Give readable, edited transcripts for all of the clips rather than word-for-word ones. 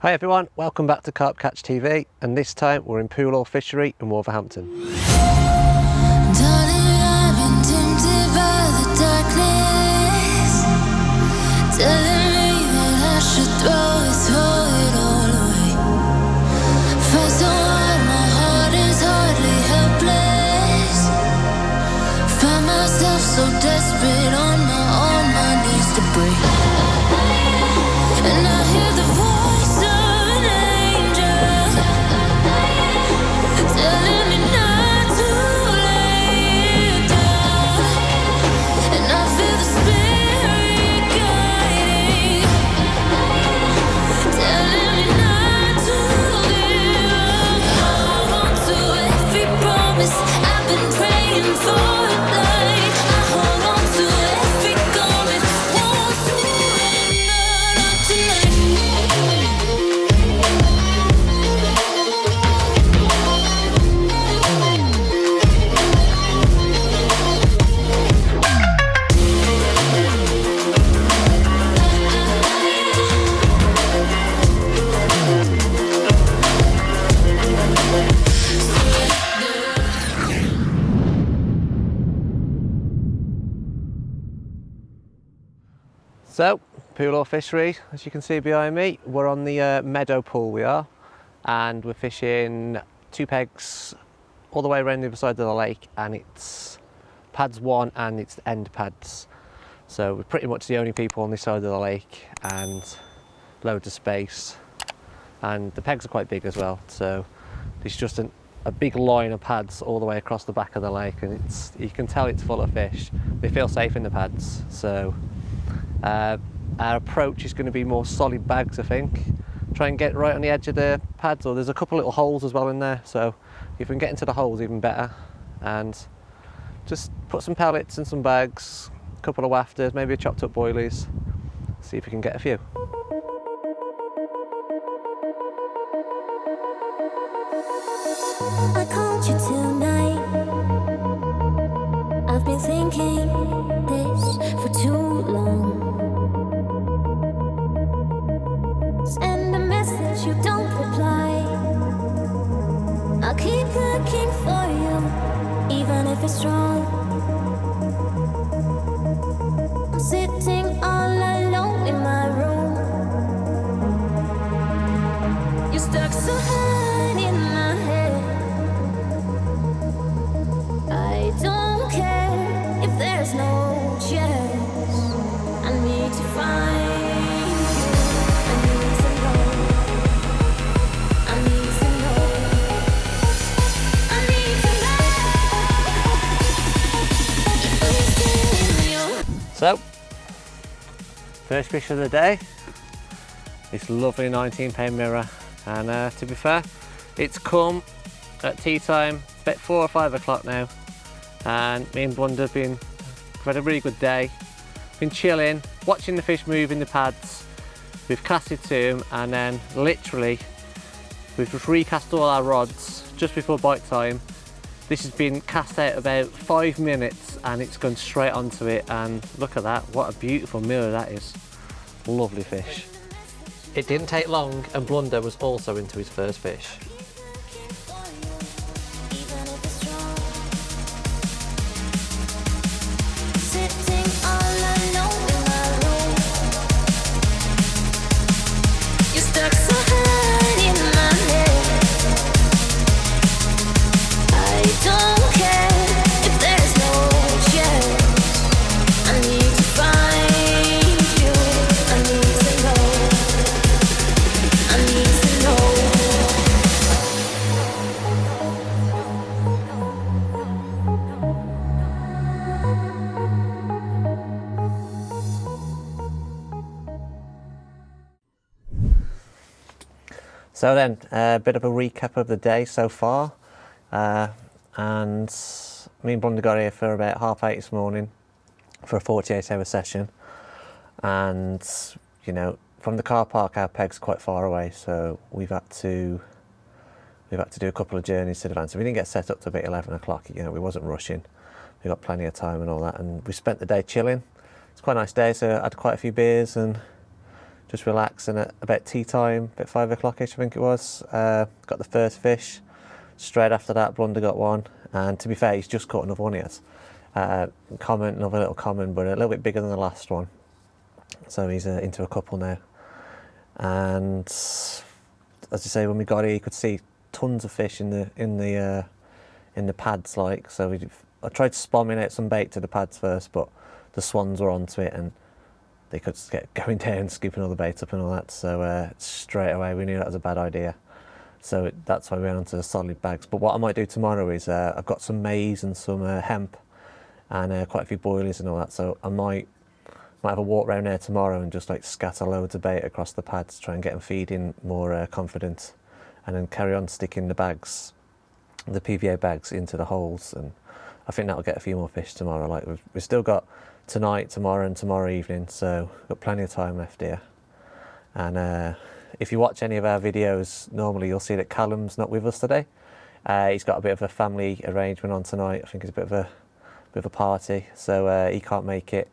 Hi everyone, welcome back to Carp Catch TV, and this time we're in Pool Hall Fishery in Wolverhampton. So desperate on my knees to break, and I hear the voice of an angel telling me not to lay down, and I feel the spirit guiding, telling me not to give up. Hold on to every promise I've been praying for. So, Pool Hall Fishery, as you can see behind me, we're on the Meadow pool we are, and we're fishing 2 pegs all the way around the other side of the lake, and it's pads 1 and it's the end pads. So we're pretty much the only people on this side of the lake, and loads of space, and the pegs are quite big as well, so there's just a big line of pads all the way across the back of the lake, and you can tell it's full of fish. They feel safe in the pads, so our approach is going to be more solid bags, I think. Try and get right on the edge of the pads, or there's a couple little holes as well in there, so if we can get into the holes even better, and just put some pellets in some bags, a couple of wafters, maybe a chopped up boilies, see if we can get a few. I called you tonight. I've been thinking this for too long. Send a message, you don't reply. I'll keep looking for you, even if it's wrong. I'm sitting all alone in my room. You're stuck so high in my head. I don't care if there's no chance. I need to find you. I need to know. I need to know. I need to know if I'm still in you. So, first fish of the day, this lovely 19-pound mirror, and to be fair, it's come at tea time. It's about 4 or 5 o'clock now, and me and Blunder have had a really good day. Been chilling, watching the fish move in the pads. We've casted to them, and then literally we've just recast all our rods just before bite time. This has been cast out about 5 minutes, and it's gone straight onto it, and look at that, what a beautiful mirror that is. Lovely fish. It didn't take long, and Blunder was also into his first fish. So then, a bit of a recap of the day so far, and me and Blunder got here for about 8:30 this morning for a 48-hour session, and you know, from the car park our peg's quite far away, so we've had to do a couple of journeys in advance. So we didn't get set up till about 11 o'clock, you know, we wasn't rushing, we got plenty of time and all that, and we spent the day chilling. It's quite a nice day, so I had quite a few beers and just relaxing at about tea time, about 5 o'clock-ish I think it was. Got the first fish. Straight after that, Blunder got one, and to be fair, he's just caught another one he has. Common, another little common, but a little bit bigger than the last one. So he's into a couple now. And as I say, when we got here, you could see tons of fish in the pads, like. So I tried spamming out some bait to the pads first, but the swans were onto it, and they could get going down, scooping all the bait up and all that. So straight away, we knew that was a bad idea. So that's why we went onto the solid bags. But what I might do tomorrow is I've got some maize and some hemp and quite a few boilies and all that. So I might have a walk around there tomorrow and just like scatter loads of bait across the pads, try and get them feeding more confident, and then carry on sticking the bags, the PVA bags, into the holes. And I think that'll get a few more fish tomorrow. Like we've still got tonight, tomorrow, and tomorrow evening, so we've got plenty of time left here. And if you watch any of our videos, normally you'll see that Callum's not with us today. He's got a bit of a family arrangement on tonight. I think it's a bit of a party, so he can't make it.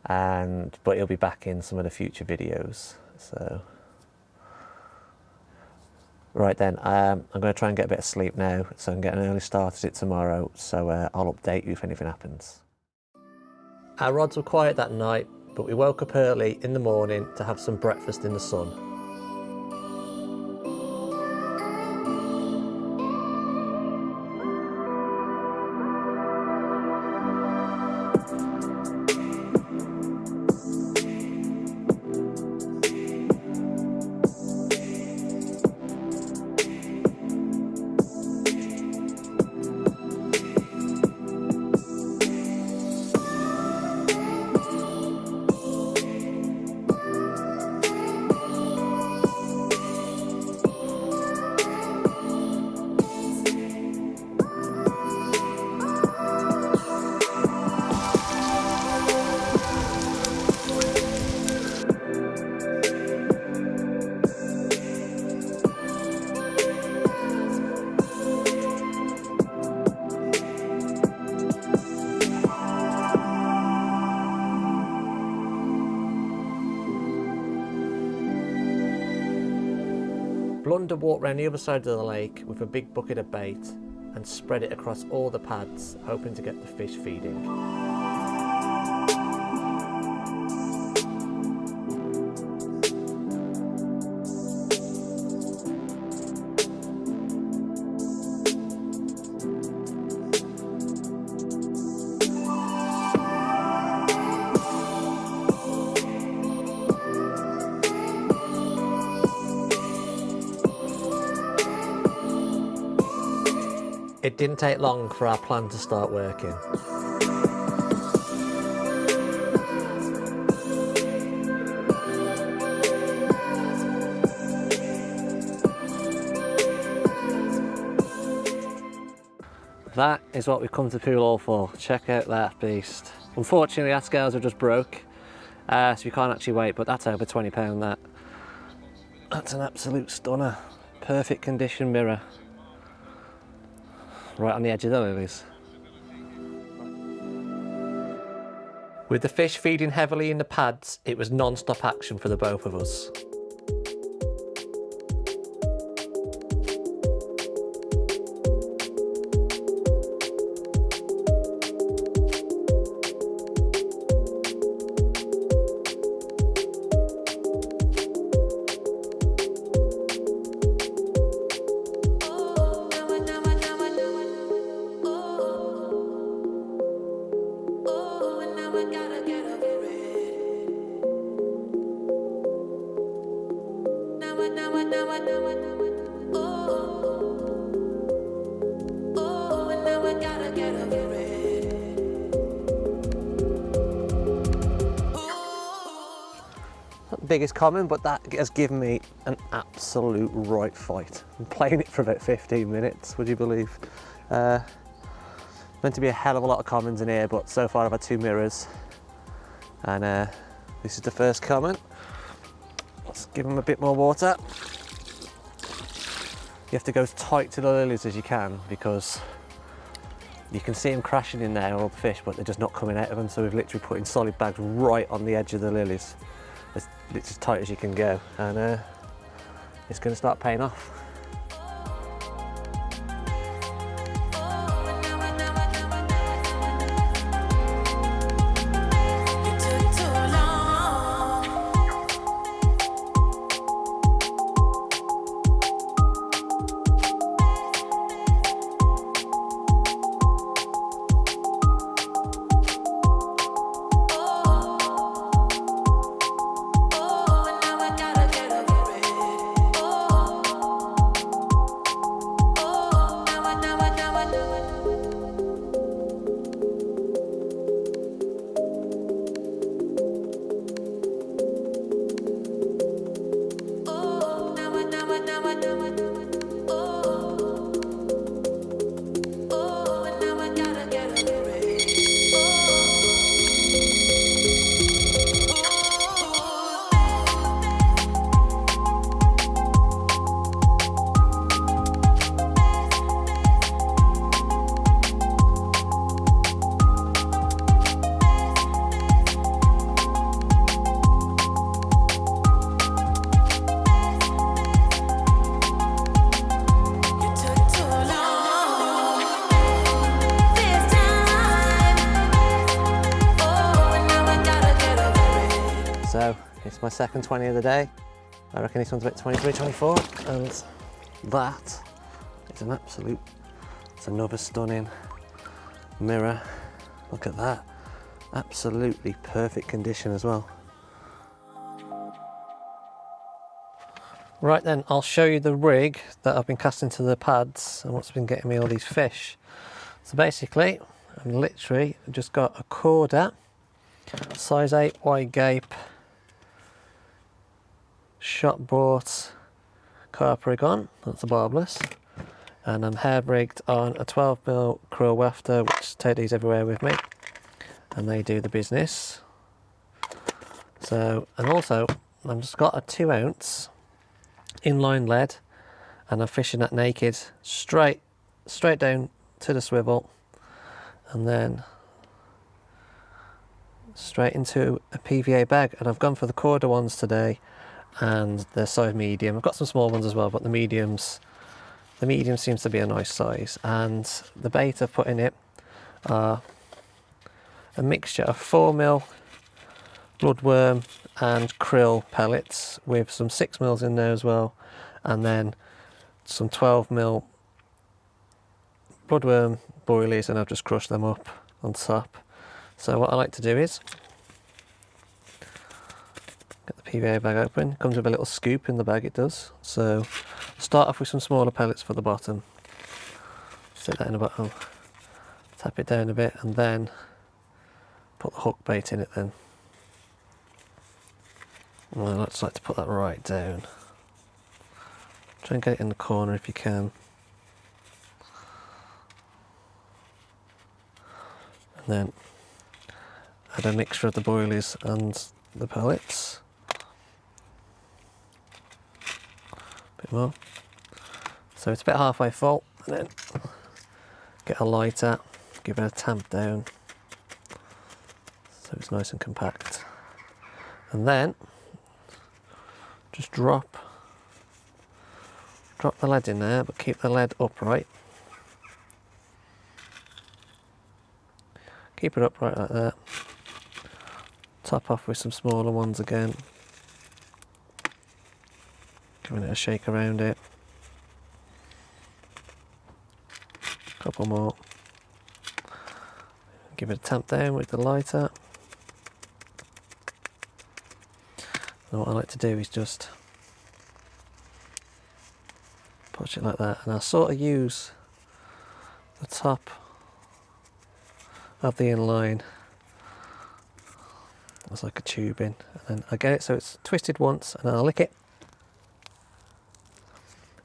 But he'll be back in some of the future videos. So right then, I'm going to try and get a bit of sleep now, so I can get an early start at it tomorrow. So I'll update you if anything happens. Our rods were quiet that night, but we woke up early in the morning to have some breakfast in the sun. Blunder walked round the other side of the lake with a big bucket of bait and spread it across all the pads, hoping to get the fish feeding. It didn't take long for our plan to start working. That is what we've come to Pool Hall for. Check out that beast. Unfortunately, our scales are just broke, so we can't actually wait, but that's over £20 that. That's an absolute stunner. Perfect condition mirror. Right on the edge of the lilies. With the fish feeding heavily in the pads, it was non-stop action for the both of us. Biggest common, but that has given me an absolute right fight. I'm playing it for about 15 minutes, would you believe? Meant to be a hell of a lot of commons in here, but so far I've had 2 mirrors, and this is the first common. Let's give them a bit more water. You have to go as tight to the lilies as you can, because you can see them crashing in there, all the fish, but they're just not coming out of them. So we've literally put in solid bags right on the edge of the lilies. it's as tight as you can go, and it's going to start paying off. So it's my second 20 of the day. I reckon this one's about 23, 24, and that is an absolute, it's another stunning mirror. Look at that, absolutely perfect condition as well. Right then, I'll show you the rig that I've been casting to the pads and what's been getting me all these fish. So basically, I've literally just got a corder, size 8 wide gape, shot brought carp rig on, that's a barbless, and I'm hair rigged on a 12mm krill wafter, which take these everywhere with me, and they do the business. So, and also I've just got a 2-ounce inline lead, and I'm fishing that naked straight down to the swivel, and then straight into a PVA bag. And I've gone for the quarter ones today, and they're size medium. I've got some small ones as well, but the medium seems to be a nice size. And the bait I've put in it are a mixture of 4mm bloodworm and krill pellets with some 6mm in there as well, and then some 12mm bloodworm boilies, and I've just crushed them up on top. So what I like to do is get the PVA bag open. It comes with a little scoop in the bag, it does. So start off with some smaller pellets for the bottom. Stick that in the bottom, tap it down a bit, and then put the hook bait in it then. Well, I just like to put that right down. Try and get it in the corner if you can. And then add a mixture of the boilies and the pellets. A bit more. So it's about halfway full, and then get a lighter, give it a tamp down so it's nice and compact. And then just drop the lead in there, but keep the lead upright. Keep it upright like that. Top off with some smaller ones again. Giving it a shake around it. Couple more. Give it a tamp down with the lighter. And what I like to do is just push it like that, and I'll sort of use the top of the inline as like a tubing, and then I get it so it's twisted once, and then I'll lick it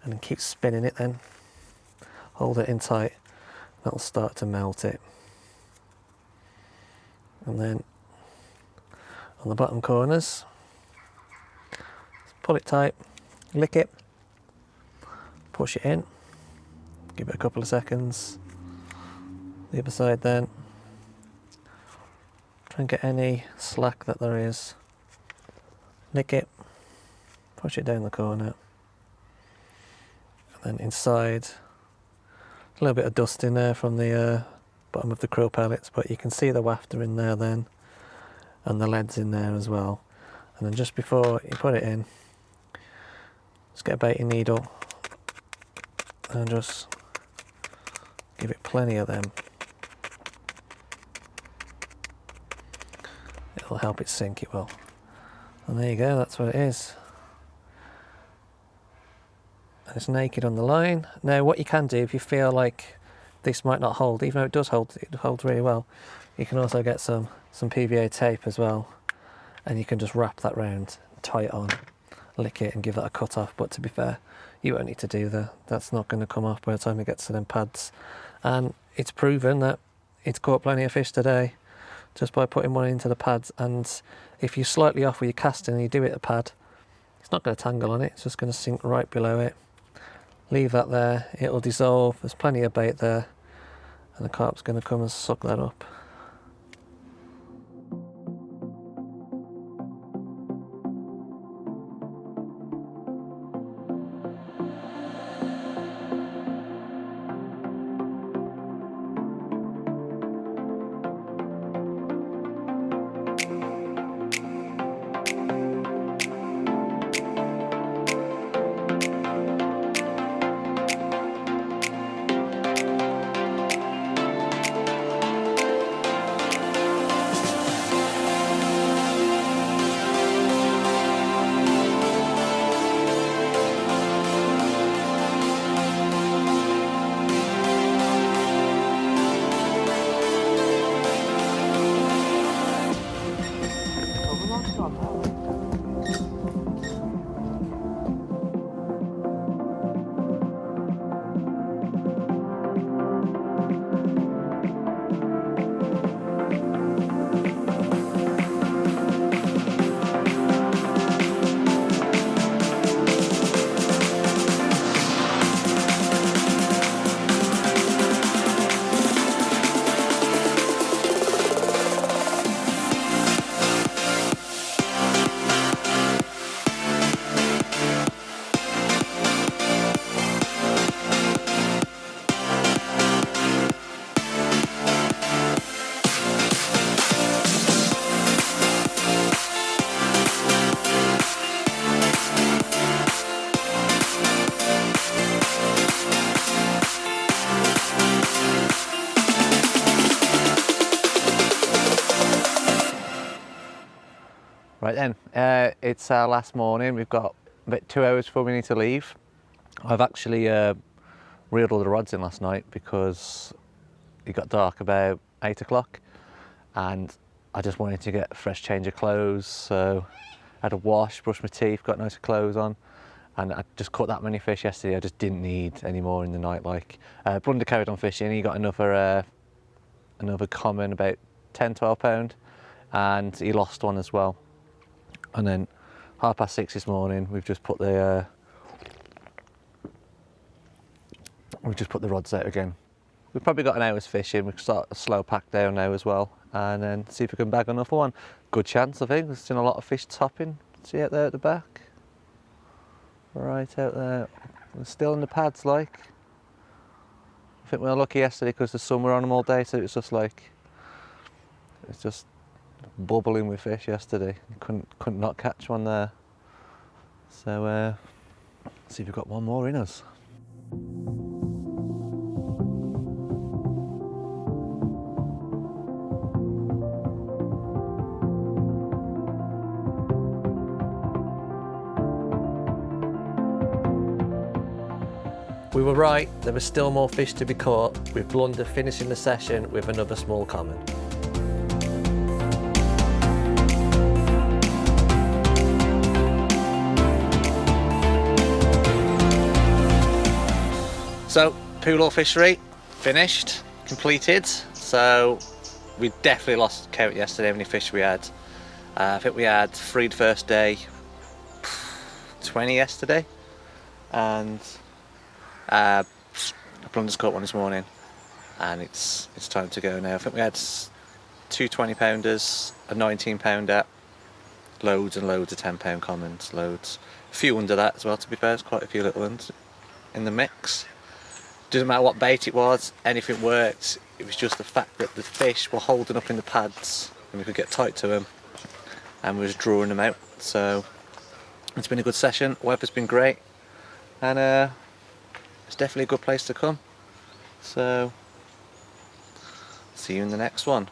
and then keep spinning it, then hold it in tight, that'll start to melt it. And then on the bottom corners, pull it tight, lick it, push it in, give it a couple of seconds. The other side then, try and get any slack that there is lick it, push it down the corner, and then inside, a little bit of dust in there from the bottom of the krill pellets, but you can see the wafter in there then, and the lead's in there as well. And then just before you put it in, just get a baiting needle and just give it plenty of them. It'll help it sink, it will. And there you go, that's what it is. And it's naked on the line. Now what you can do if you feel like this might not hold, even though it does hold, it holds really well, you can also get some PVA tape as well, and you can just wrap that round, tie it on, lick it and give that a cut off. But to be fair, you won't need to do that. That's not going to come off by the time it gets to them pads. And it's proven that it's caught plenty of fish today just by putting one into the pads. And if you're slightly off with your casting and you do it at a pad, it's not going to tangle on it, it's just going to sink right below it. Leave that there, it'll dissolve, there's plenty of bait there, and the carp's going to come and suck that up. Right then, it's our last morning. We've got about 2 hours before we need to leave. I've actually reeled all the rods in last night because it got dark about 8 o'clock and I just wanted to get a fresh change of clothes. So I had a wash, brushed my teeth, got nice clothes on, and I just caught that many fish yesterday. I just didn't need any more in the night. Like Blunder carried on fishing. He got another common, about 10-12 pound, and he lost one as well. And then 6:30 this morning, we've just put the rods out again. We've probably got an hour's fishing. We can start a slow pack down now as well, and then see if we can bag another one. Good chance, I think. We've seen a lot of fish topping. See out there at the back, right out there. We're still in the pads, like. I think we were lucky yesterday because the sun were on them all day, so it's just bubbling with fish yesterday. You couldn't not catch one there. So see if we've got one more in us. We were right, there was still more fish to be caught, with Blunder finishing the session with another small common. So, pool or fishery, finished, completed. So, we definitely lost count yesterday how many fish we had. I think we had 3 the first day, 20 yesterday, and Blunder's caught one this morning, and it's time to go now. I think we had 2 20-pounders, a 19-pounder, loads and loads of £10 commons, loads. A few under that as well, to be fair, there's quite a few little ones in the mix. Doesn't matter what bait it was, anything worked. It was just the fact that the fish were holding up in the pads and we could get tight to them and we was drawing them out. So it's been a good session, weather's been great, and it's definitely a good place to come. So see you in the next one.